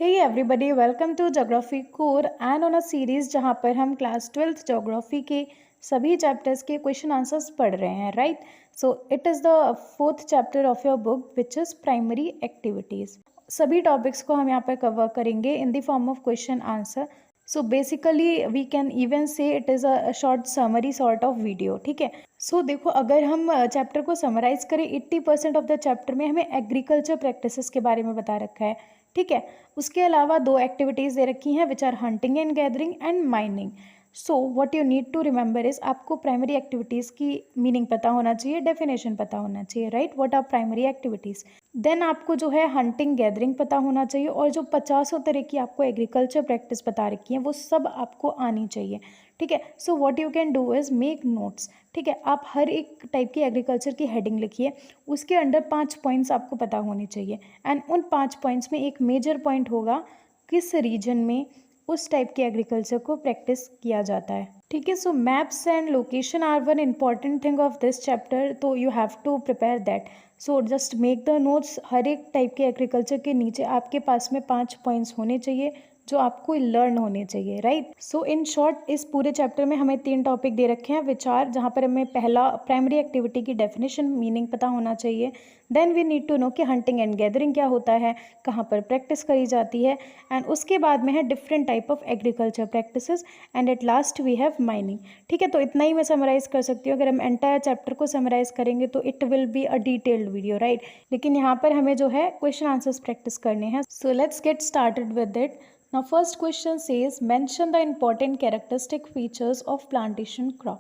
Hey everybody, welcome to geography core and on a series जहाँ पर हम class 12th geography के सभी चैप्टर्स के क्वेश्चन आंसर्स पढ़ रहे हैं, right. So it is the fourth chapter of your book which is primary activities. सभी टॉपिक्स को हम यहाँ पर कवर करेंगे in the form of question answer. So basically we can even say it is a short summary sort of video, ठीक है। सो देखो, अगर हम चैप्टर को समराइज करें, 80% ऑफ द चैप्टर में हमें एग्रीकल्चर प्रैक्टिसेस के बारे में बता रखा है, ठीक है। उसके अलावा दो एक्टिविटीज़ दे रखी हैं which are hunting and gathering and mining. So what you need to remember is, आपको प्राइमरी एक्टिविटीज़ की मीनिंग पता होना चाहिए, डेफिनेशन पता होना चाहिए, right. What are primary activities. Then आपको जो है हंटिंग गैदरिंग पता होना चाहिए, और जो 50 तरह की आपको एग्रीकल्चर प्रैक्टिस बता रखी है वो सब आपको आनी चाहिए, ठीक है। सो what you can do is make notes, ठीक है। आप हर एक टाइप की एग्रीकल्चर की हेडिंग लिखिए, उसके अंडर 5 पॉइंट्स आपको पता होने चाहिए, एंड उन 5 पॉइंट्स में एक मेजर पॉइंट होगा किस रीजन में उस टाइप के एग्रीकल्चर को प्रैक्टिस किया जाता है, ठीक है। So maps and location are one important thing of this chapter, तो you have to prepare that. So just make the notes. हर एक टाइप के एग्रीकल्चर के नीचे आपके पास में 5 पॉइंट्स होने चाहिए जो आपको लर्न होने चाहिए, राइट। सो इन शॉर्ट, इस पूरे चैप्टर में हमें 3 टॉपिक दे रखे हैं विचार, जहाँ पर हमें पहला प्राइमरी एक्टिविटी की डेफिनेशन मीनिंग पता होना चाहिए। Then we need to know कि हंटिंग एंड गैदरिंग क्या होता है, कहाँ पर प्रैक्टिस करी जाती है, एंड उसके बाद में है different type of agriculture practices, and at last we have mining, ठीक है। तो इतना ही मैं समराइज़ कर सकती हूँ। अगर हम एंटायर चैप्टर को समराइज़ करेंगे तो it will be a detailed video, right. लेकिन यहाँ पर हमें जो है क्वेश्चन आंसर्स प्रैक्टिस करने हैं। So let's get started with it. Now first question says mention the important characteristic features of plantation crop,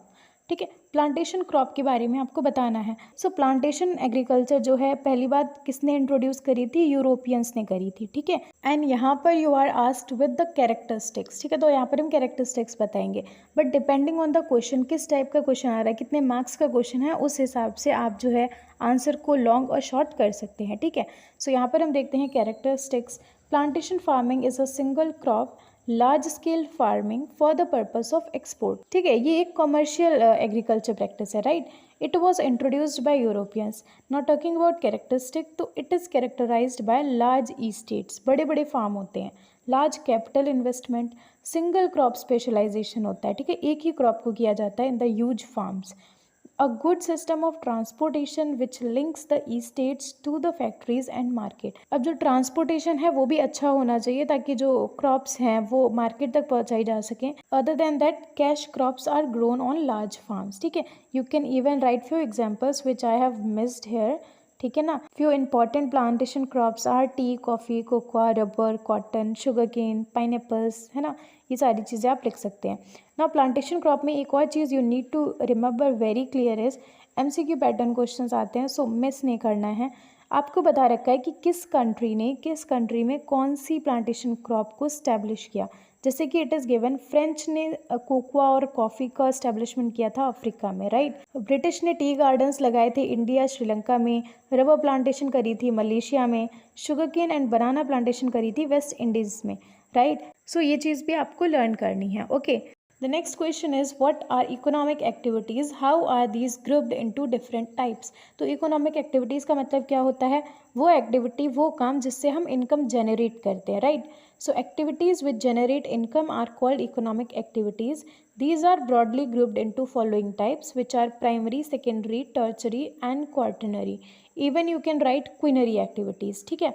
ठीक है। प्लांटेशन क्रॉप के बारे में आपको बताना है। सो प्लांटेशन एग्रीकल्चर जो है पहली बात किसने इंट्रोड्यूस करी थी, यूरोपियंस ने करी थी, ठीक है। एंड यहाँ पर you are asked with the characteristics, ठीक है। तो यहाँ पर हम कैरेक्टरिस्टिक्स बताएंगे, but depending on the question, किस टाइप का क्वेश्चन आ रहा है, कितने मार्क्स का क्वेश्चन है, उस हिसाब से आप जो है आंसर को लॉन्ग और शॉर्ट कर सकते हैं, ठीक है। सो यहाँ पर हम देखते हैं characteristics. Plantation farming is a single crop large scale farming for the purpose of export, ठीक है। ये एक कॉमर्शियल एग्रीकल्चर प्रैक्टिस है, right. It was introduced by Europeans. Not talking about characteristic, तो it is characterised by large estates, बड़े बड़े farm होते हैं, large capital investment, single crop specialisation होता है, ठीक है। एक ही क्रॉप को किया जाता है in the huge farms. A good system of transportation which links the estates to the factories and market। अब जो ट्रांसपोर्टेशन है वो भी अच्छा होना चाहिए ताकि जो क्रॉप्स हैं वो मार्केट तक पहुंचाई जा सकें। Other than that cash crops are grown on large farms, ठीक है। You can even write few examples which I have missed here, ठीक है ना। Few important plantation crops are tea, coffee, cocoa, rubber, cotton, sugar cane, pineapples, है ना। ये सारी चीज़ें आप लिख सकते हैं ना। प्लांटेशन क्रॉप में एक और चीज़ you need to remember very clear is, MCQ pattern questions आते हैं, सो मिस नहीं करना है। आपको बता रखा है कि किस कंट्री में कौन सी प्लांटेशन क्रॉप को स्टैब्लिश किया। जैसे कि इट इज़ गिवन, फ्रेंच ने कोकोआ और कॉफ़ी का स्टैब्लिशमेंट किया था अफ्रीका में, राइट। ब्रिटिश ने टी गार्डन्स लगाए थे इंडिया, श्रीलंका में। रबर प्लांटेशन करी थी मलेशिया में। Sugar cane and banana plantation करी थी वेस्ट इंडीज़ में, राइट। सो ये चीज़ भी आपको लर्न करनी है, okay. The next question is what are economic activities, how are these grouped into different types. तो इकोनॉमिक एक्टिविटीज़ का मतलब क्या होता है, वो एक्टिविटी, वो काम जिससे हम इनकम जनरेट करते हैं, right. So activities which generate income are called economic activities. These are broadly grouped into following types, which are primary, secondary, tertiary and quaternary. Even you can write quinary activities, ठीक है।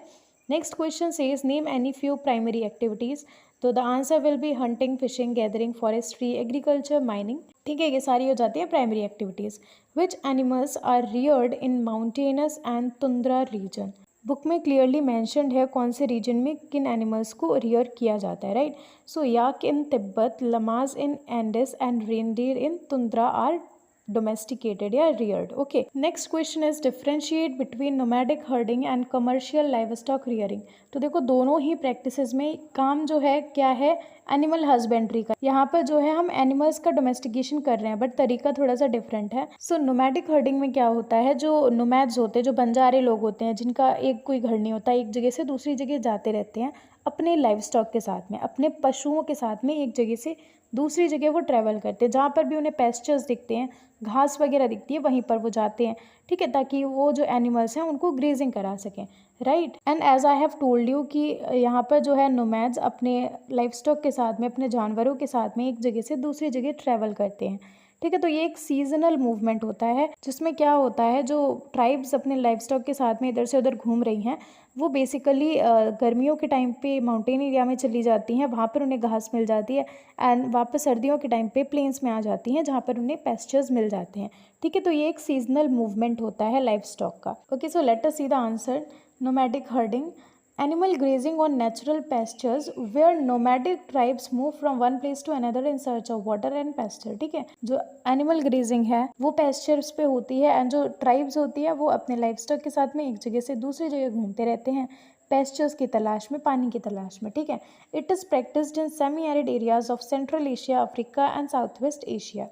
Next question says name any few primary activities. तो the answer will be hunting, fishing, gathering, forestry, agriculture, mining, ठीक है। ये सारी हो जाती है primary activities. Which animals are reared in mountainous and tundra region? Book में क्लियरली मैंशनड है कौन से रीजन में किन एनिमल्स को रियर किया जाता है, right. So yak in Tibet, llamas in Andes and reindeer in tundra are domesticated या reared, okay. Next question is differentiate between nomadic herding and commercial livestock rearing. तो देखो, दोनों ही प्रैक्टिसेस में काम जो है क्या है, एनिमल हस्बेंड्री का। यहाँ पर जो है हम एनिमल्स का डोमेस्टिकेशन कर रहे हैं, बट तरीका थोड़ा सा डिफरेंट है। सो नोमैडिक हर्डिंग में क्या होता है, जो नोमैड्स होते हैं, जो बंजारे लोग होते हैं जिनका एक कोई घर नहीं होता, एक जगह से दूसरी जगह जाते रहते हैं अपने लाइव स्टॉक के साथ में, अपने पशुओं के साथ में एक जगह से दूसरी जगह वो ट्रैवल करते हैं, जहाँ पर भी उन्हें पेस्चर्स दिखते हैं, घास वगैरह दिखती है, वहीं पर वो जाते हैं, ठीक है, ताकि वो जो एनिमल्स हैं उनको ग्रेजिंग करा सकें, right. And as I have told you कि यहाँ पर जो है नोमैड्स अपने लाइव स्टॉक के साथ में, अपने जानवरों के साथ में एक जगह से दूसरी जगह ट्रैवल करते हैं, ठीक है। तो ये एक सीजनल मूवमेंट होता है, जिसमें क्या होता है, जो ट्राइब्स अपने लाइव स्टॉक के साथ में इधर से उधर घूम रही हैं, वो बेसिकली गर्मियों के टाइम पे माउंटेन एरिया में चली जाती हैं, वहाँ पर उन्हें घास मिल जाती है, एंड वापस सर्दियों के टाइम पे प्लेन्स में आ जाती हैं, जहाँ पर उन्हें पेस्चर्स मिल जाते हैं, ठीक है। तो ये एक सीजनल मूवमेंट होता है लाइव स्टॉक का। Okay, so let us see the answer. Nomadic herding, animal grazing on natural pastures where nomadic tribes move from one place to another in search of water and pasture, ठीक है। जो animal grazing है वो pastures पे होती है, and जो tribes होती है वो अपने लाइफ स्टॉक के साथ में एक जगह से दूसरी जगह घूमते रहते हैं पेस्चर्स की तलाश में, पानी की तलाश में, ठीक है। It is practised in semi arid areas of central Asia, Africa and south west Asia.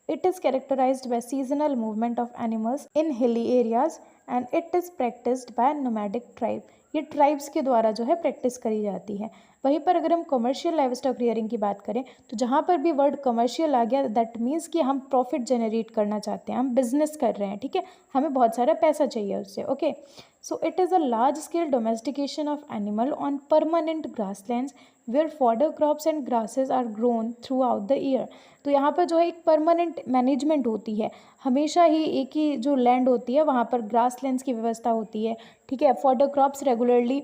It is characterized by seasonal movement of animals in hilly areas and it is practiced by nomadic tribe। ये tribes के द्वारा जो है practice करी जाती है। वहीं पर अगर हम कमर्शियल लाइव स्टॉक रियरिंग की बात करें तो जहाँ पर भी वर्ड कमर्शियल आ गया दैट मीन्स कि हम प्रॉफिट जनरेट करना चाहते हैं, हम बिजनेस कर रहे हैं, ठीक है, हमें बहुत सारा पैसा चाहिए उससे। Okay, so it is a large scale domestication of animal on permanent grasslands where fodder crops and grasses are grown throughout the year. तो यहाँ पर जो है एक परमानेंट मैनेजमेंट होती है, हमेशा ही एक ही जो लैंड होती है वहाँ पर ग्रास लैंड्स की व्यवस्था होती है, ठीक है। फॉडर क्रॉप्स रेगुलरली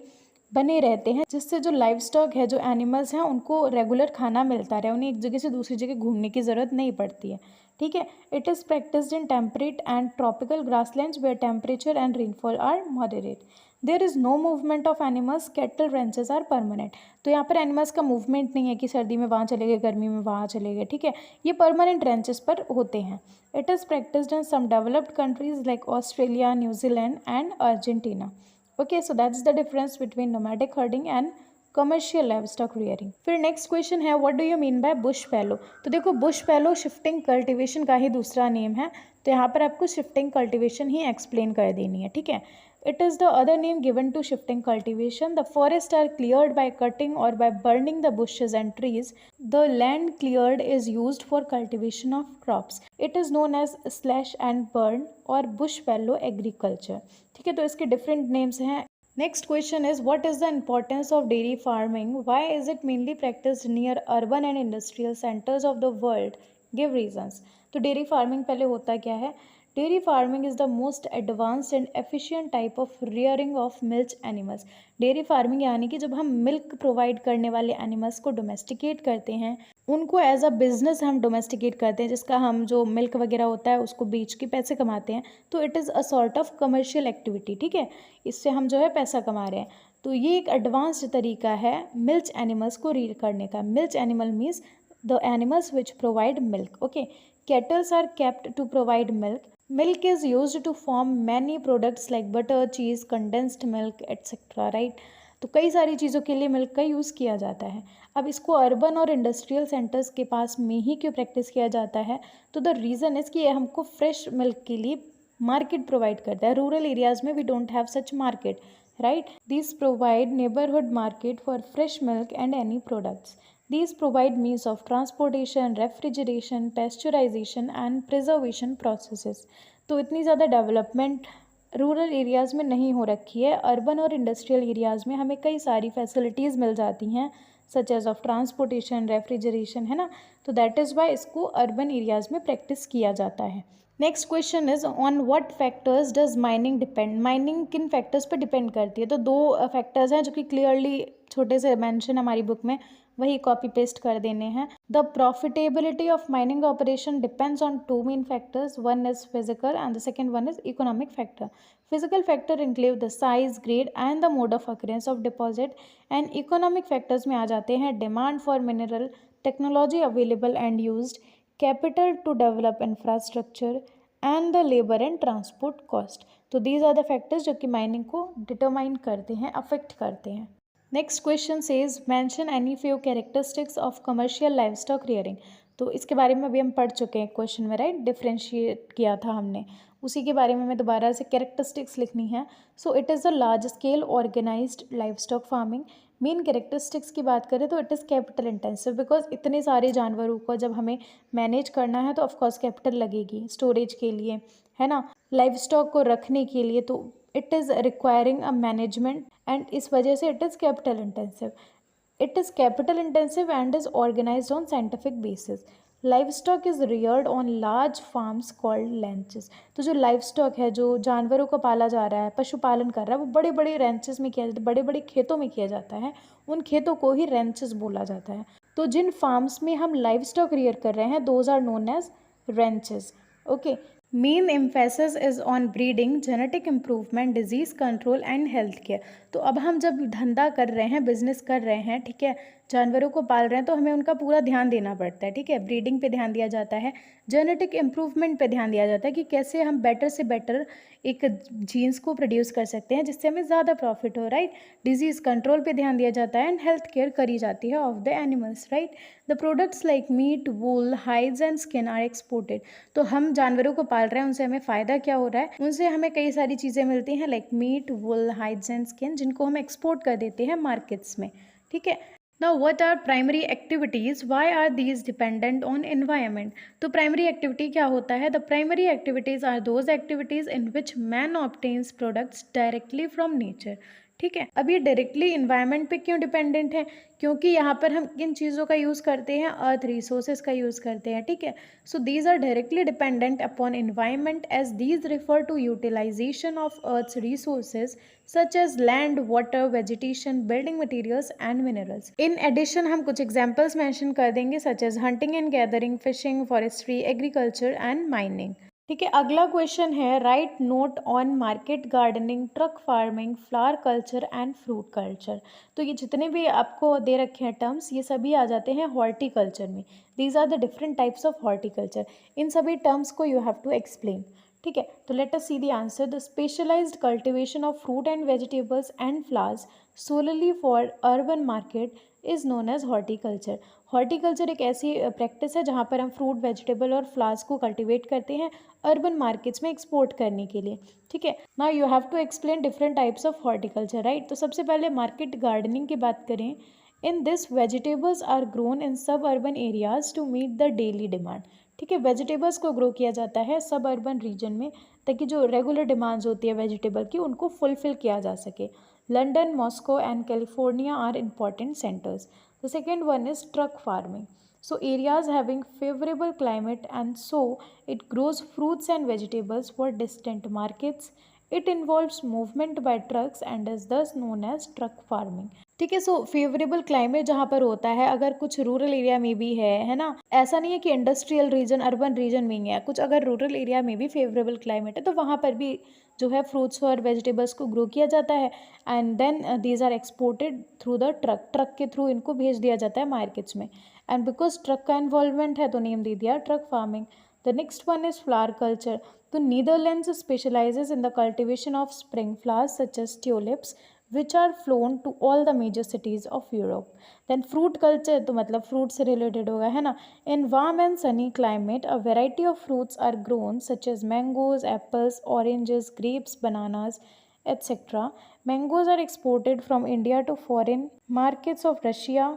बने रहते हैं, जिससे जो लाइव स्टॉक है, जो एनिमल्स हैं, उनको रेगुलर खाना मिलता रहे, उन्हें एक जगह से दूसरी जगह घूमने की ज़रूरत नहीं पड़ती है, ठीक है। It is practised in temperate and tropical grasslands where temperature and rainfall are moderate. There is no movement of animals, cattle ranches are permanent. तो यहाँ पर एनिमल्स का मूवमेंट नहीं है कि सर्दी में वहाँ चले गए, गर्मी में वहाँ चले गए, ठीक है, ये परमानेंट रेंचेस पर होते हैं। It is practised in some developed countries like Australia, New Zealand and Argentina. Okay, so that's the difference between nomadic herding and commercial livestock rearing. फिर नेक्स्ट क्वेश्चन है, what do you mean by bush fallow. तो देखो, Bush फैलो shifting cultivation का ही दूसरा name है, तो यहाँ पर आपको शिफ्टिंग कल्टिवेशन ही एक्सप्लेन कर देनी है, ठीक है। It is the other name given to shifting cultivation. The forests are cleared by cutting or by burning the bushes and trees. The land cleared is used for cultivation of crops. It is known as slash and burn or bush fallow agriculture. ठीक है, तो इसके different names हैं। Next question is, what is the importance of dairy farming? Why is it mainly practiced near urban and industrial centers of the world? Give reasons. तो dairy farming पहले होता क्या है? Dairy farming is the most advanced and efficient type of rearing of milch animals. Dairy farming यानी कि जब हम milk provide करने वाले एनिमल्स को डोमेस्टिकेट करते हैं, उनको एज अ बिजनेस हम डोमेस्टिकेट करते हैं, जिसका हम जो मिल्क वगैरह होता है उसको बेच के पैसे कमाते हैं, तो it is a sort of commercial activity, ठीक है, इससे हम जो है पैसा कमा रहे हैं। तो ये एक एडवांस्ड तरीका है मिल्च एनिमल्स को रीड करने का। Milch animal means the animals which provide milk. Okay, cattles are kept to provide milk. Milk is used to form many products like butter, cheese, condensed milk, etc. Right, तो कई सारी चीज़ों के लिए milk का use किया जाता है। अब इसको अर्बन और इंडस्ट्रियल सेंटर्स के पास में ही क्यों प्रैक्टिस किया जाता है? तो द रीज़न इज़ कि ये हमको फ्रेश मिल्क के लिए मार्केट प्रोवाइड करता है। रूरल एरियाज़ में we don't have such market, right. This provide neighbourhood market for fresh milk and any products. These provide means of transportation, refrigeration, pasteurization and preservation processes. तो इतनी ज़्यादा development rural areas में नहीं हो रखी है। Urban और इंडस्ट्रियल एरियाज़ में हमें कई सारी फैसिलिटीज़ मिल जाती हैं, such as of transportation, refrigeration, है ना। तो दैट इज़ वाई इसको अर्बन एरियाज़ में प्रैक्टिस किया जाता है। Next question is on what factors does mining depend. Mining किन फैक्टर्स पर डिपेंड करती है? तो दो फैक्टर्स हैं जो कि क्लियरली छोटे से मेंशन हमारी बुक में, वही कॉपी पेस्ट कर देने हैं। The profitability of mining operation depends on two main factors, one is physical and the second one is economic factor. Physical factor include the size, grade and the mode of occurrence of deposit, and economic factors में आ जाते हैं demand for mineral, technology available and used, capital to develop infrastructure and the labour and transport cost. तो these are the factors जो कि mining को determine करते हैं, अफेक्ट करते हैं। Next question says mention any few characteristics of commercial livestock rearing. तो इसके बारे में अभी हम पढ़ चुके हैं क्वेश्चन में, राइट, डिफ्रेंशिएट किया था हमने, उसी के बारे में मैं दोबारा से कैरेक्टरिस्टिक्स लिखनी है। So it is a large scale organised livestock farming main characteristics की बात करें तो it is capital intensive, because इतने सारे जानवरों को जब हमें मैनेज करना है तो ऑफकोर्स कैपिटल लगेगी स्टोरेज के लिए, है ना, लाइव स्टॉक को रखने के लिए, तो it is requiring a management and इस वजह से it is capital intensive. It is capital intensive and is organized on scientific basis. Livestock is reared on large farms called ranches. तो जो livestock है, जो जानवरों को पाला जा रहा है, पशुपालन कर रहा है, वो बड़े बड़े ranches में किया जाता है, बड़े बड़े खेतों में किया जाता है. उन खेतों को ही ranches बोला जाता है. तो जिन फार्म्स में हम livestock rear कर रहे हैं, those are known as ranches. Okay. Main emphasis is on breeding, genetic improvement, disease control and health care. तो अब हम जब धंधा कर रहे हैं, बिजनेस कर रहे हैं, ठीक है, जानवरों को पाल रहे हैं, तो हमें उनका पूरा ध्यान देना पड़ता है. ठीक है, ब्रीडिंग पे ध्यान दिया जाता है, जेनेटिक इम्प्रूवमेंट पे ध्यान दिया जाता है कि कैसे हम बेटर से बेटर एक जीन्स को प्रोड्यूस कर सकते हैं जिससे हमें ज़्यादा प्रॉफिट हो, राइट. डिजीज़ कंट्रोल पे ध्यान दिया जाता है एंड हेल्थ केयर करी जाती है of the animals, right. The products like meat, wool, hides and skin are exported. तो हम जानवरों को पाल रहे हैं, उनसे हमें फ़ायदा क्या हो रहा है, उनसे हमें कई सारी चीज़ें मिलती हैं like meat, wool, hides and skin, जिनको हम एक्सपोर्ट कर देते हैं मार्केट्स में. ठीक है. Now what are primary activities? Why are these dependent on environment? तो primary activity क्या होता है? The primary activities are those activities in which man obtains products directly from nature. ठीक है. अब ये डायरेक्टली इन्वायरमेंट पे क्यों डिपेंडेंट है? क्योंकि यहाँ पर हम किन चीज़ों का यूज़ करते हैं, अर्थ रिसोर्सेज का यूज़ करते हैं. ठीक है. So these are directly dependent upon environment as these refer to utilization of earth's resources such as land, water, vegetation, building materials and minerals. In addition हम कुछ examples mention कर देंगे such as hunting and gathering, fishing, forestry, agriculture and mining. ठीक है. अगला question है right note on market gardening, truck farming, flower culture and fruit culture. तो ये जितने भी आपको दे रखे हैं टर्म्स, ये सभी आ जाते हैं हॉर्टिकल्चर में. These are the different types of horticulture. इन सभी टर्म्स को यू हैव टू एक्सप्लेन. ठीक है. तो let us see the answer. The specialized cultivation of fruit and vegetables and flowers solely for urban market is known as horticulture. Horticulture एक ऐसी practice है जहाँ पर हम फ्रूट, वेजिटेबल और फ्लावर्स को कल्टिवेट करते हैं अर्बन मार्केट्स में एक्सपोर्ट करने के लिए. ठीक है. Now you have to explain different types of horticulture, right. तो सबसे पहले मार्केट गार्डनिंग की बात करें. In this vegetables are grown in suburban areas to meet the daily demand. ठीक है. वेजिटेबल्स को ग्रो किया जाता है सब अर्बन रीजन में ताकि जो रेगुलर डिमांड्स होती है वेजिटेबल की उनको फुलफिल किया जा सके. London, Moscow and California are important centres. The second one is truck farming. So areas having favorable climate and so it grows fruits and vegetables for distant markets. It involves movement by trucks and is thus known as truck farming. ठीक है. So favourable climate जहाँ पर होता है, अगर कुछ rural area में भी है ना, ऐसा नहीं है कि इंडस्ट्रियल रीजन अर्बन रीजन में ही है, कुछ अगर रूरल एरिया में भी फेवरेबल क्लाइमेट है तो वहाँ पर भी जो है फ्रूट्स और वेजिटेबल्स को ग्रो किया जाता है and then these are exported through the truck के थ्रू इनको भेज दिया जाता है मार्केट्स में. एंड बिकॉज ट्रक का इन्वॉल्वमेंट है तो नेम दे दिया truck farming. The next one is flower culture. तो Netherlands specialises in the cultivation of spring flowers such as tulips which are flown to all the major cities of Europe. Then fruit culture तो मतलब fruit से related होगा, है ना. In warm and sunny climate, a variety of fruits are grown such as mangoes, apples, oranges, grapes, bananas, etc. Mangoes are exported from India to foreign markets of Russia,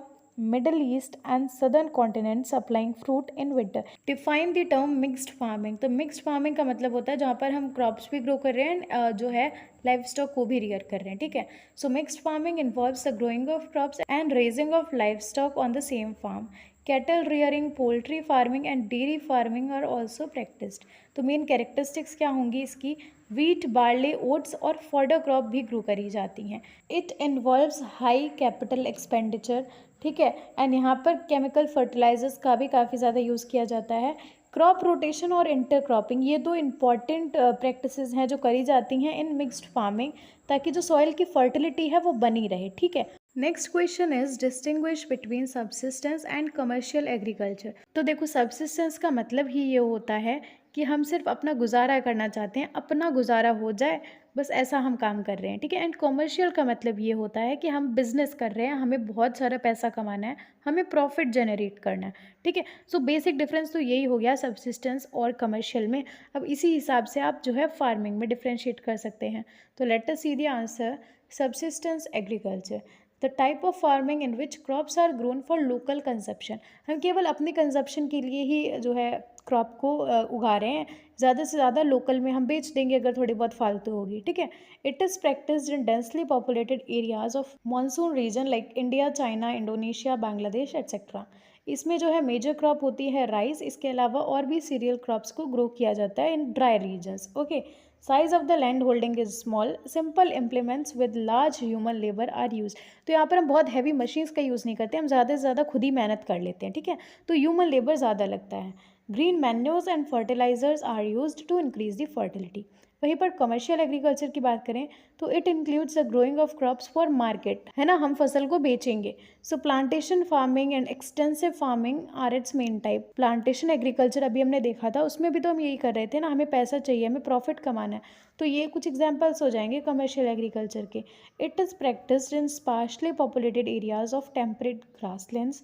Middle East and southern continent supplying fruit in winter. Define the term mixed farming. तो mixed farming का मतलब होता है जहाँ पर हम crops भी grow कर रहे हैं जो है लाइफ स्टॉक को भी रियर कर रहे हैं. ठीक है. So mixed farming involves the growing of crops and rearing of livestock on the same farm. Cattle rearing, poultry farming and dairy farming are also practised. तो मेन कैरेक्टरिस्टिक्स क्या होंगी इसकी. वीट, बार्ले, ओट्स और fodder crop भी grow करी जाती हैं. It involves high capital expenditure. ठीक है. एंड यहाँ पर केमिकल फर्टिलाइजर्स का भी काफ़ी ज़्यादा यूज़ किया जाता है. क्रॉप रोटेशन और इंटर क्रॉपिंग ये दो इम्पॉर्टेंट प्रैक्टिसेस हैं जो करी जाती हैं इन मिक्स्ड फार्मिंग ताकि जो सॉइल की फर्टिलिटी है वो बनी रहे. ठीक है. Next question is distinguish between subsistence and commercial agriculture. तो देखो सबसिस्टेंस का मतलब ही ये होता है कि हम सिर्फ अपना गुजारा करना चाहते हैं, अपना गुजारा हो जाए बस ऐसा हम काम कर रहे हैं. ठीक है. एंड कमर्शियल का मतलब ये होता है कि हम बिजनेस कर रहे हैं, हमें बहुत सारा पैसा कमाना है, हमें प्रॉफिट जनरेट करना है. ठीक है. सो बेसिक डिफरेंस तो यही हो गया सबसिस्टेंस और कमर्शियल में. अब इसी हिसाब से आप जो है फार्मिंग में डिफ्रेंशिएट कर सकते हैं. तो let us see the answer. Subsistence agriculture. The type of farming in which crops are grown for local consumption, हम केवल अपने कंजप्शन के लिए ही जो है क्रॉप को उगा रहे हैं, ज़्यादा से ज़्यादा लोकल में हम बेच देंगे अगर थोड़ी बहुत फालतू होगी, ठीक है। It is practised in densely populated areas of monsoon region like India, China, Indonesia, Bangladesh etcetera. इसमें जो है मेजर क्रॉप होती है राइस, इसके अलावा और भी सीरियल क्रॉप्स को ग्रो किया जाता है in dry regions, okay. Size of the land holding is small, simple implements with large human labour are use. तो यहाँ पर हम बहुत हैवी मशीन्स का यूज़ नहीं करते, हम ज़्यादा से ज़्यादा खुद ही मेहनत कर लेते हैं, ठीक है। तो ह्यूमन लेबर ज़्यादा लगता है। Green manures and fertilisers are used to increase the fertility. वहीं पर कमर्शियल एग्रीकल्चर की बात करें तो it includes the growing of crops for market, है ना, हम फसल को बेचेंगे। So plantation farming and extensive farming are its main type. Plantation agriculture अभी हमने देखा था, उसमें भी तो हम यही कर रहे थे ना, हमें पैसा चाहिए, हमें प्रॉफिट कमाना है। तो ये कुछ एग्जाम्पल्स हो जाएंगे कमर्शियल एग्रीकल्चर के। It is practised in sparsely populated areas of temperate grasslands.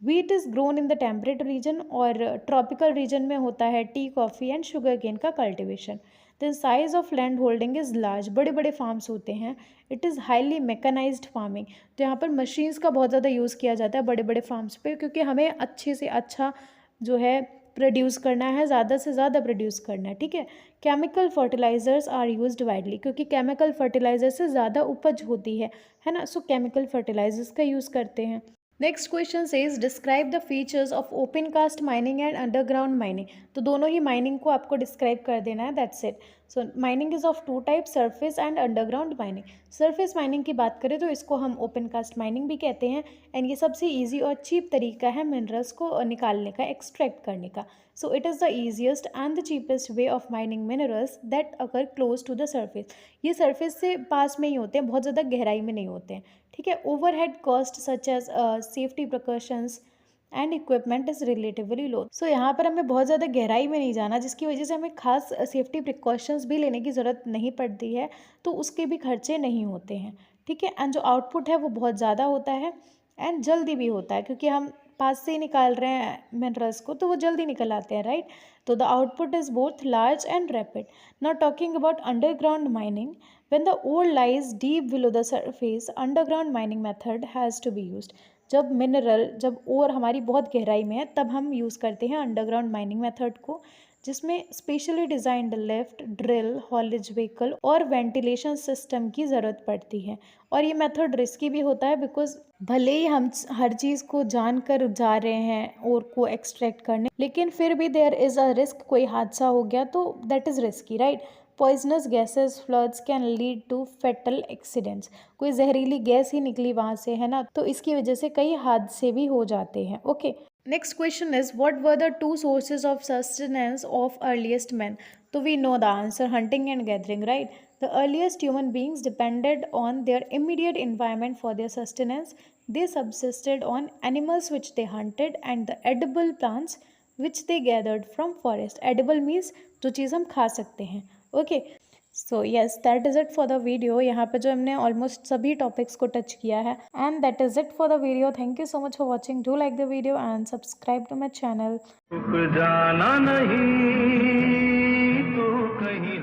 Wheat is grown in the temperate region, और ट्रॉपिकल रीजन में होता है tea, coffee and sugarcane का cultivation. Then size of land holding is large, बड़े बड़े farms होते हैं। It is highly mechanised farming, तो यहाँ पर मशीन्स का बहुत ज़्यादा यूज़ किया जाता है बड़े बड़े फार्म्स पे, क्योंकि हमें अच्छे से अच्छा जो है प्रोड्यूस करना है, ज़्यादा से ज़्यादा प्रोड्यूस करना है, ठीक है। Chemical fertilizers are used widely, क्योंकि केमिकल फर्टिलाइजर से ज़्यादा उपज होती है ना, सो केमिकल फर्टिलाइजर्स का यूज़ करते हैं। Next question says describe the features of open cast mining and underground mining. तो दोनों ही माइनिंग को आपको डिस्क्राइब कर देना है, that's it. So mining is of two type, surface and underground mining. Surface mining की बात करें तो इसको हम ओपन कास्ट माइनिंग भी कहते हैं, एंड ये सबसे ईजी और चीप तरीका है मिनरल्स को निकालने का, एक्सट्रैक्ट करने का। So it is the easiest and the cheapest way of mining minerals that occur close to the surface. ये सरफेस से पास में ही होते हैं, बहुत ज़्यादा गहराई में नहीं होते हैं, ठीक है। Overhead cost such as safety precautions and equipment is relatively low. So यहाँ पर हमें बहुत ज़्यादा गहराई में नहीं जाना, जिसकी वजह से हमें खास सेफ्टी प्रिकॉशंस भी लेने की ज़रूरत नहीं पड़ती है, तो उसके भी खर्चे नहीं होते हैं, ठीक है। एंड जो आउटपुट है वो बहुत ज़्यादा होता है एंड जल्दी भी होता है, क्योंकि हम पास से ही निकाल रहे हैं मिनरल्स को, तो वो जल्दी निकल आते हैं, राइट। तो the output is both large and rapid. Now talking about underground mining, when the ore lies deep below the surface, underground mining method has to be used। जब ओर हमारी बहुत गहराई में है तब हम यूज़ करते हैं अंडरग्राउंड माइनिंग मेथड को, जिसमें specially designed lift, drill, haulage vehicle और वेंटिलेशन सिस्टम की ज़रूरत पड़ती है। और ये मेथड रिस्की भी होता है, बिकॉज भले ही हम हर चीज़ को जानकर जा रहे हैं ओर को एक्सट्रैक्ट करने, लेकिन फिर भी देयर इज़ अ रिस्क, कोई हादसा हो गया तो that is risky, right. Poisonous gases, floods can lead to fatal accidents. कोई जहरीली गैस ही निकली वहाँ से, है ना, तो इसकी वजह से कई हादसे भी हो जाते हैं, okay. Next question is what were the two sources of sustenance of earliest man. तो we know the answer, hunting and gathering, right. The earliest human beings depended on their immediate environment for their sustenance. They subsisted on animals which they hunted and the edible plants which they gathered from forest. Edible means जो चीज़ हम खा सकते हैं, okay. So yes, that is it for the video. यहाँ पे जो हमने ऑलमोस्ट सभी टॉपिक्स को टच किया है, and that is it for the video. Thank you so much for watching. Do like the video and subscribe to my channel. जाना नहीं तो कहीं